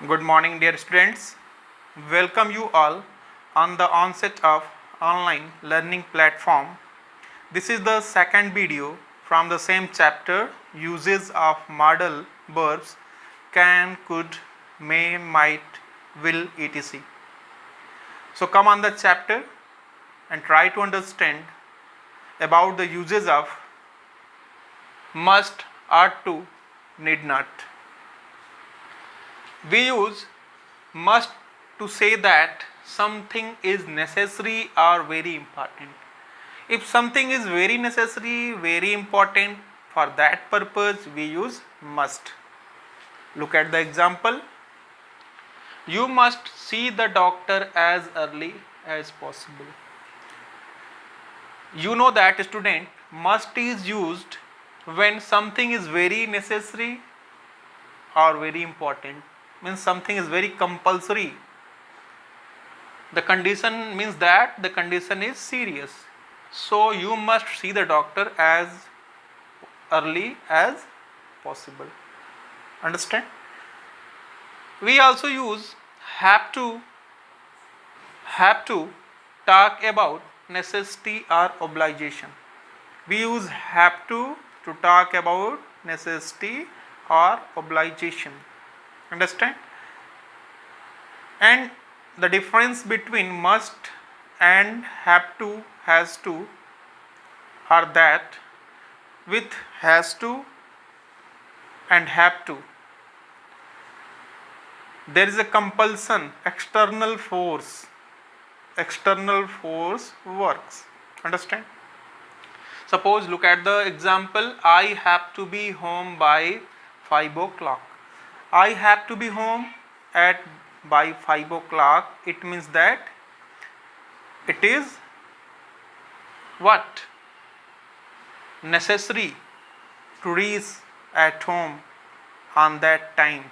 Good morning, dear students. Welcome you all on the onset of online learning platform. This is the second video from the same chapter, uses of modal verbs can, could, may, might, will, etc. So come on the chapter and try to understand about the uses of must, ought to, need not. We use must to say that something is necessary or very important. If something is very necessary, very important, for that purpose we use must. Look at the example. You must see the doctor as early as possible. You know that, student, must is used when something is very necessary or very important, means something is very compulsory. The condition means that the condition is serious. So you must see the doctor as early as possible. Understand? We also use have to talk about necessity or obligation. We use have to talk about necessity or obligation. Understand? And the difference between must and have to, has to, are that with has to and have to, there is a compulsion, external force works. Understand? Suppose look at the example, I have to be home by 5 o'clock. I have to be home at by 5 o'clock. It means that it is what? Necessary to reach at home on that time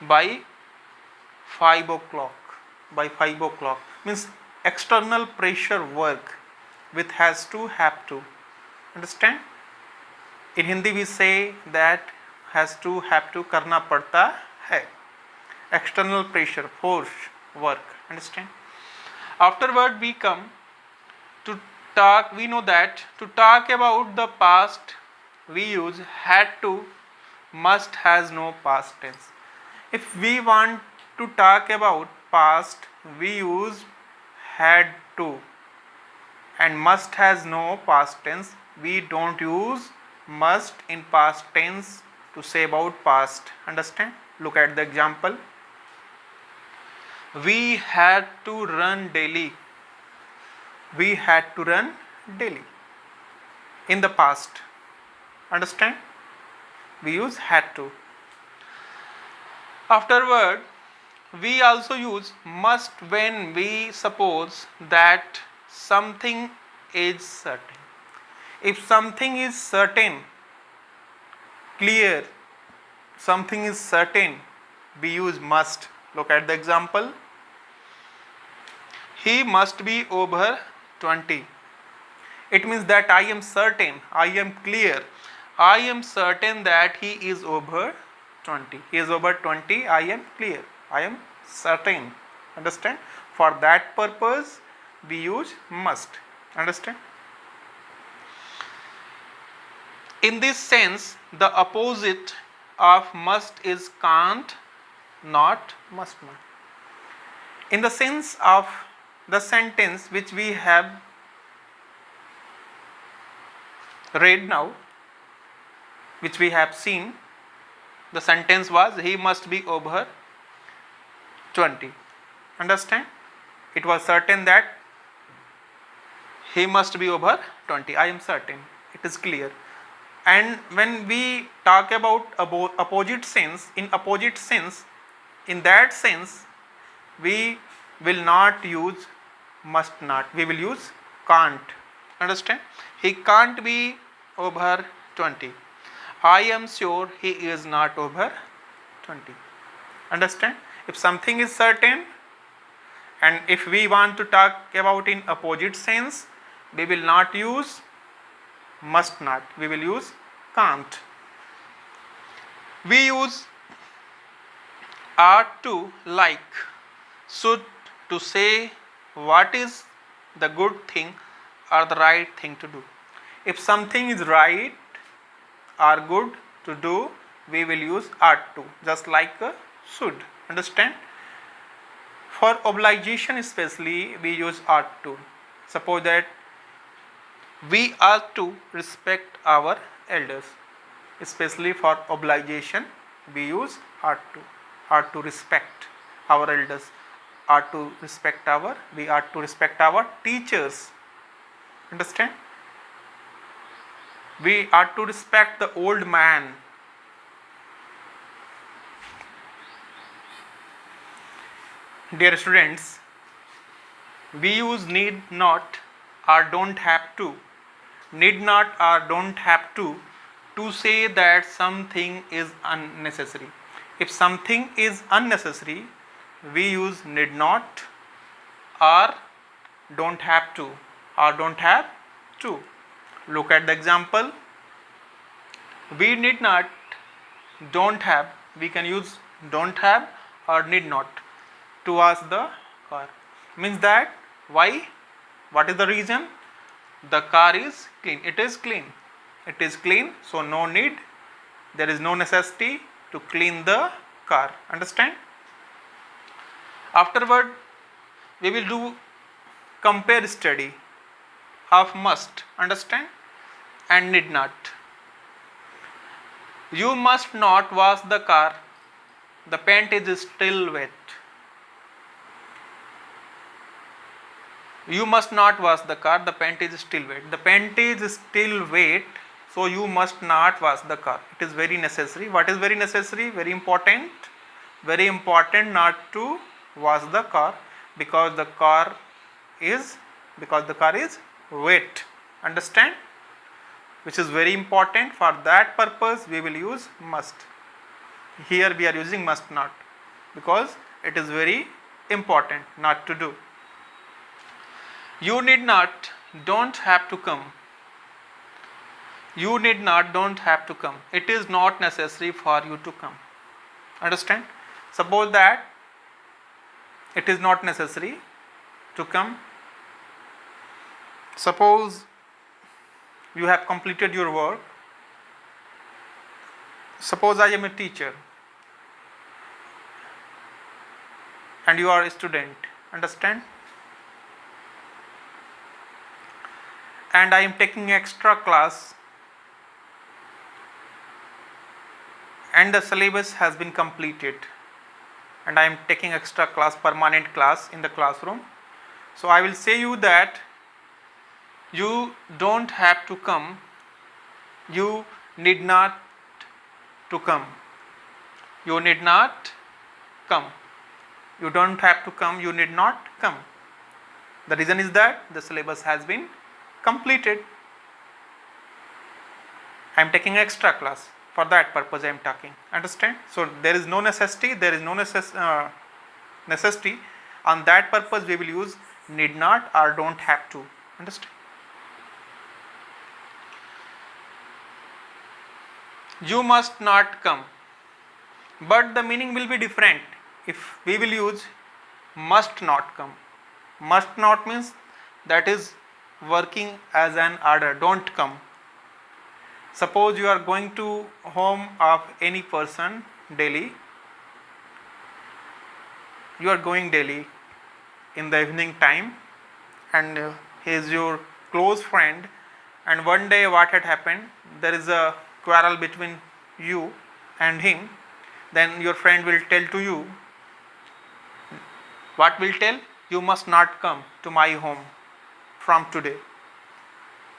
by 5 o'clock. By 5 o'clock means external pressure work with has to, have to. Understand? In Hindi we say that has to, have to करना पड़ता है. External pressure, force, work. Understand? Afterward we come to talk. We know that to talk about the past we use had to. Must has no past tense. If we want to talk about past we use had to, and must has no past tense. We don't use must in past tense to say about past. Understand? Look at the example. We had to run daily. We had to run daily in the past. Understand? We use had to. Afterward we also use must when we suppose that something is certain. If something is certain, clear, something is certain, we use must. Look at the example. He must be over 20. It means that I am certain, I am clear, I am certain that he is over 20. He is over 20, I am clear, I am certain. Understand? For that purpose we use must. Understand? In this sense, the opposite of must is can't, not, must not. In the sense of the sentence which we have read now, which we have seen, the sentence was he must be over 20. Understand? It was certain that he must be over 20. I am certain. It is clear. And when we talk about opposite sense, in opposite sense, in that sense, we will not use must not. We will use can't. Understand? He can't be over 20. I am sure he is not over 20. Understand? If something is certain, and if we want to talk about in opposite sense, we will not use must not. We will use can't. We use ought to, like, should, to say what is the good thing or the right thing to do. If something is right or good to do, we will use ought to, just like should. Understand? For obligation especially, we use ought to. Suppose that we ought to respect our elders. Especially for obligation, we use ought to. Ought to respect our elders. Ought to respect our, we ought to respect our teachers. Understand? We ought to respect the old man. Dear students, we use need not or don't have to. Need not or don't have to say that something is unnecessary. If something is unnecessary, we use need not or don't have to, or don't have to. Look at the example. We need not, don't have. We can use don't have or need not to wash the car. Means that, why? What is the reason? The car is clean. It is clean. It is clean, so no need. There is no necessity to clean the car. Understand? Afterward, we will do compare study of must. Understand? And need not. You must not wash the car. The paint is still wet. You must not wash the car. The paint is still wet. The paint is still wet, so you must not wash the car. It is very necessary. What is very necessary? Very important. Very important not to wash the car, because the car is wet. Understand? Which is very important. For that purpose, we will use must. Here we are using must not, because it is very important not to do. You need not, don't have to come. You need not, don't have to come. It is not necessary for you to come. Understand? Suppose that it is not necessary to come. Suppose you have completed your work. Suppose I am a teacher and you are a student. Understand? And I am taking extra class, and the syllabus has been completed, and I am taking extra class, permanent class in the classroom. So I will say you that you don't have to come. You need not to come. You need not come. You don't have to come. You need not come. The reason is that the syllabus has been completed. I am taking extra class. For that purpose I am talking. Understand? So there is no necessity. There is no necessity. On that purpose we will use need not or don't have to. Understand? You must not come. But the meaning will be different if we will use must not come. Must not means that is working as an order. Don't come. Suppose you are going to home of any person daily. You are going daily in the evening time, and he is your close friend, and one day what had happened, there is a quarrel between you and him. Then your friend will tell to you, what will tell? You must not come to my home from today.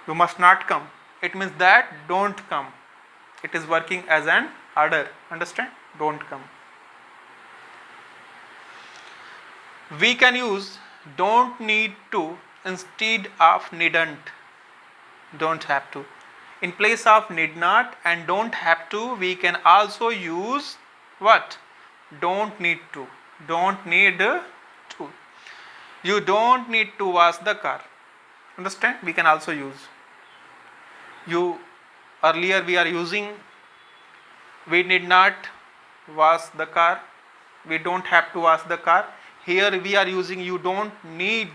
You must not come. It means that don't come. It is working as an order. Understand? Don't come. We can use don't need to instead of needn't. Don't have to. In place of need not and don't have to, we can also use what? Don't need to. Don't need to. You don't need to wash the car. Understand? We can also use. Earlier we are using we need not wash the car. we don't have to wash the car. Here we are using you don't need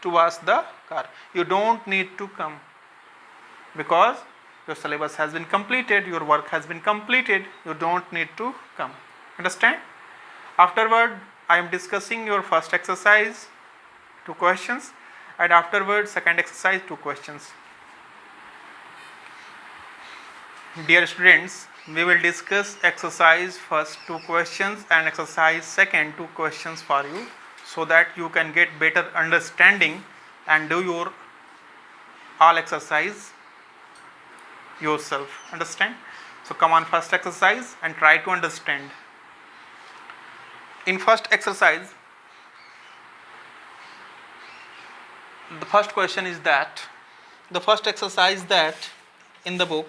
to wash the car. You don't need to come, because your syllabus has been completed, your work has been completed, you don't need to come. Understand? Afterward, I am discussing your first exercise, 2 questions, and afterward second exercise, 2 questions. Dear students, we will discuss exercise first 2 questions and exercise second 2 questions for you, so that you can get better understanding and do your all exercise yourself. Understand? So come on, first exercise and try to understand. In first exercise, the first question is that the first exercise that in the book,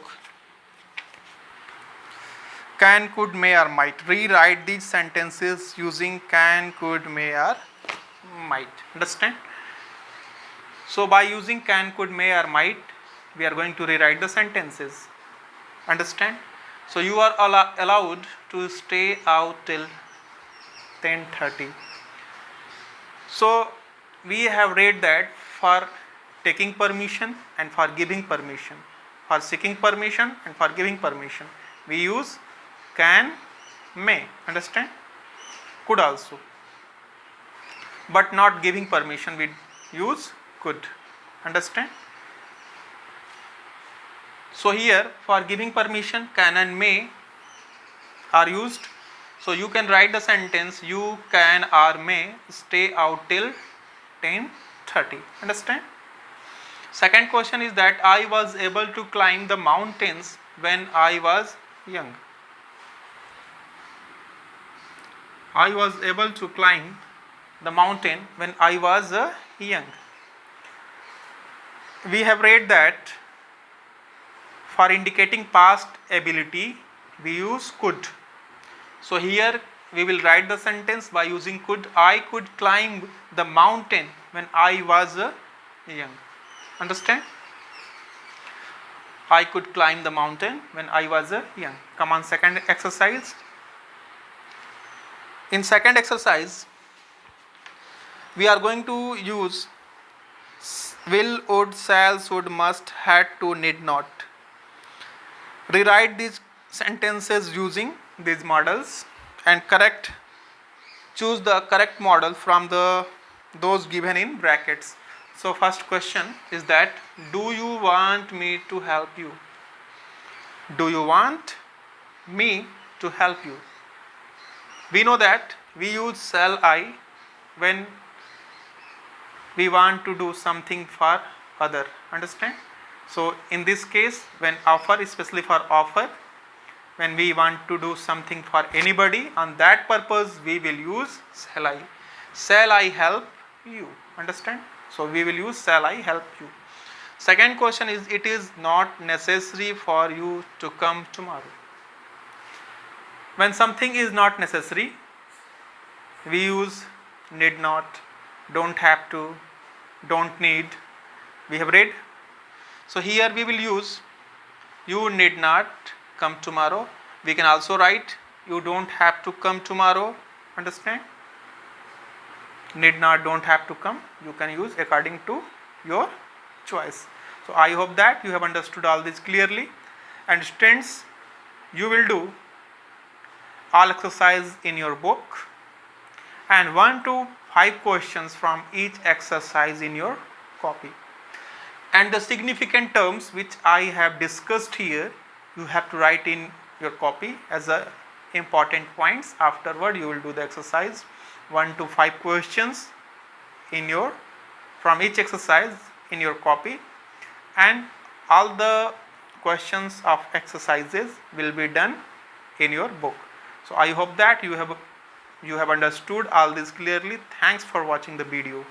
can, could, may or might. Rewrite these sentences using can, could, may or might. Understand? So by using can, could, may or might, we are going to rewrite the sentences. Understand? So you are allowed to stay out till 10:30. So we have read that for taking permission and for giving permission, for seeking permission and for giving permission, we use can, may. Understand? Could also. But not giving permission, we use could. Understand? So here for giving permission, can and may are used. So you can write the sentence, you can or may stay out till 10:30. Understand? Second question is that I was able to climb the mountains when I was young. I was able to climb the mountain when I was young. We have read that for indicating past ability, we use could. So here we will write the sentence by using could. I could climb the mountain when I was young. Understand? I could climb the mountain when I was young. Come on, second exercise. In second exercise, we are going to use will, would, shall, should, must, had to, need not. Rewrite these sentences using these models and choose the correct model from those given in brackets. So first question is that, do you want me to help you? Do you want me to help you? We know that we use shall I when we want to do something for other. Understand? So in this case, when offer, especially for offer, when we want to do something for anybody, on that purpose we will use shall I. Shall I help you? Understand? So we will use shall I help you. Second question is, it is not necessary for you to come tomorrow. When something is not necessary, we use need not, don't have to, don't need. We have read. So here we will use you need not come tomorrow. We can also write you don't have to come tomorrow. Understand? Need not, don't have to come. You can use according to your choice. So I hope that you have understood all this clearly. And students, you will do all exercise in your book and 1 to 5 questions from each exercise in your copy. And the significant terms which I have discussed here, you have to write in your copy as a important points. Afterward you will do the exercise 1 to 5 questions from each exercise in your copy, and all the questions of exercises will be done in your book. So I hope that you have understood all this clearly. Thanks for watching the video.